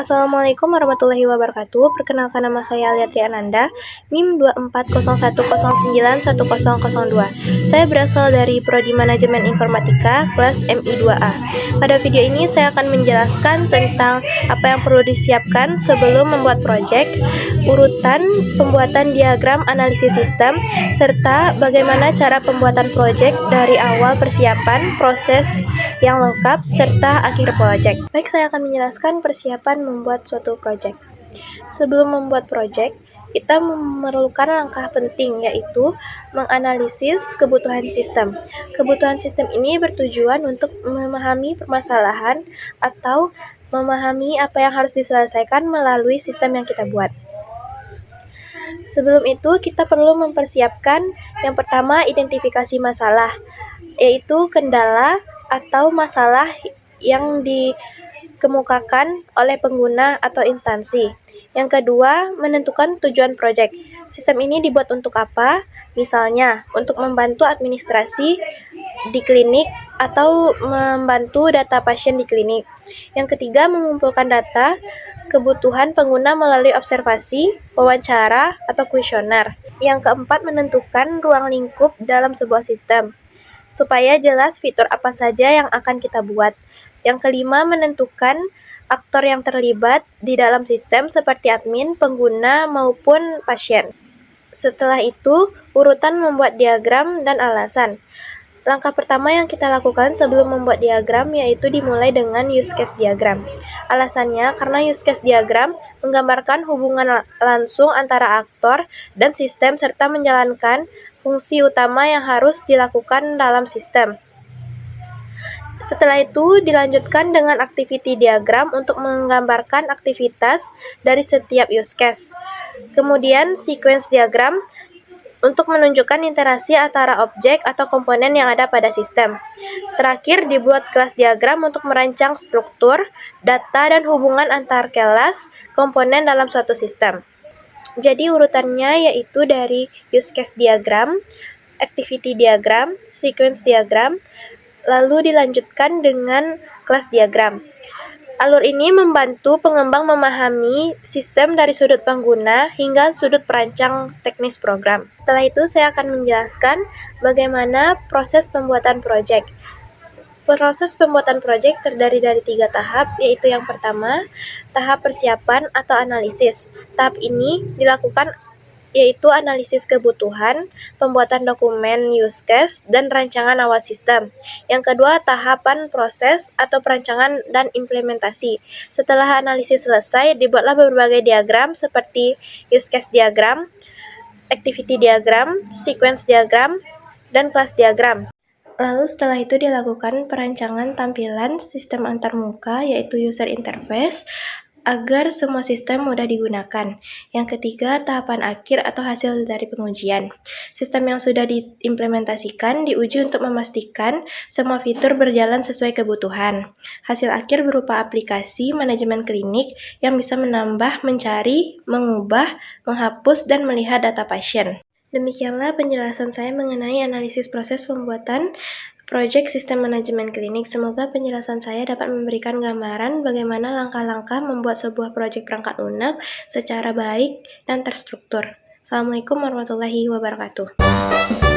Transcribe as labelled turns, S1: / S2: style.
S1: Assalamualaikum warahmatullahi wabarakatuh. Perkenalkan, nama saya Alia Triananda, NIM 2401091002. Saya berasal dari Prodi Manajemen Informatika, kelas MI2A. Pada video ini saya akan menjelaskan tentang apa yang perlu disiapkan sebelum membuat proyek, urutan pembuatan diagram analisis sistem, serta bagaimana cara pembuatan proyek dari awal persiapan, proses yang lengkap, serta akhir proyek. Baik, saya akan menjelaskan persiapan membuat suatu proyek. Sebelum membuat proyek, kita memerlukan langkah penting, yaitu menganalisis kebutuhan sistem. Kebutuhan sistem ini bertujuan untuk memahami permasalahan atau memahami apa yang harus diselesaikan melalui sistem yang kita buat. Sebelum itu, kita perlu mempersiapkan yang pertama, identifikasi masalah, yaitu kendala atau masalah yang dikemukakan oleh pengguna atau instansi. Yang kedua, menentukan tujuan proyek. Sistem ini dibuat untuk apa? Misalnya, untuk membantu administrasi di klinik atau membantu data pasien di klinik. Yang ketiga, mengumpulkan data kebutuhan pengguna melalui observasi, wawancara, atau kuesioner. Yang keempat, menentukan ruang lingkup dalam sebuah sistem, supaya jelas fitur apa saja yang akan kita buat. Yang kelima, menentukan aktor yang terlibat di dalam sistem seperti admin, pengguna, maupun pasien. Setelah itu, urutan membuat diagram dan alasan. Langkah pertama yang kita lakukan sebelum membuat diagram yaitu dimulai dengan use case diagram. Alasannya karena use case diagram menggambarkan hubungan langsung antara aktor dan sistem serta menjalankan fungsi utama yang harus dilakukan dalam sistem. Setelah itu dilanjutkan dengan activity diagram untuk menggambarkan aktivitas dari setiap use case. Kemudian sequence diagram untuk menunjukkan interaksi antara objek atau komponen yang ada pada sistem. Terakhir, dibuat kelas diagram untuk merancang struktur, data, dan hubungan antar kelas komponen dalam suatu sistem. Jadi urutannya yaitu dari use case diagram, activity diagram, sequence diagram, lalu dilanjutkan dengan kelas diagram. Alur ini membantu pengembang memahami sistem dari sudut pengguna hingga sudut perancang teknis program. Setelah itu, saya akan menjelaskan bagaimana proses pembuatan proyek. Proses pembuatan proyek terdiri dari 3 tahap, yaitu yang pertama, tahap persiapan atau analisis. Tahap ini dilakukan yaitu analisis kebutuhan, pembuatan dokumen use case, dan rancangan awal sistem. Yang kedua, tahapan proses atau perancangan dan implementasi. Setelah analisis selesai, dibuatlah berbagai diagram seperti use case diagram, activity diagram, sequence diagram, dan kelas diagram. Lalu setelah itu dilakukan perancangan tampilan sistem antarmuka yaitu user interface agar semua sistem mudah digunakan. Yang ketiga, tahapan akhir atau hasil dari pengujian. Sistem yang sudah diimplementasikan diuji untuk memastikan semua fitur berjalan sesuai kebutuhan. Hasil akhir berupa aplikasi manajemen klinik yang bisa menambah, mencari, mengubah, menghapus, dan melihat data pasien. Demikianlah penjelasan saya mengenai analisis proses pembuatan proyek sistem manajemen klinik. Semoga penjelasan saya dapat memberikan gambaran bagaimana langkah-langkah membuat sebuah proyek perangkat lunak secara baik dan terstruktur. Assalamualaikum warahmatullahi wabarakatuh.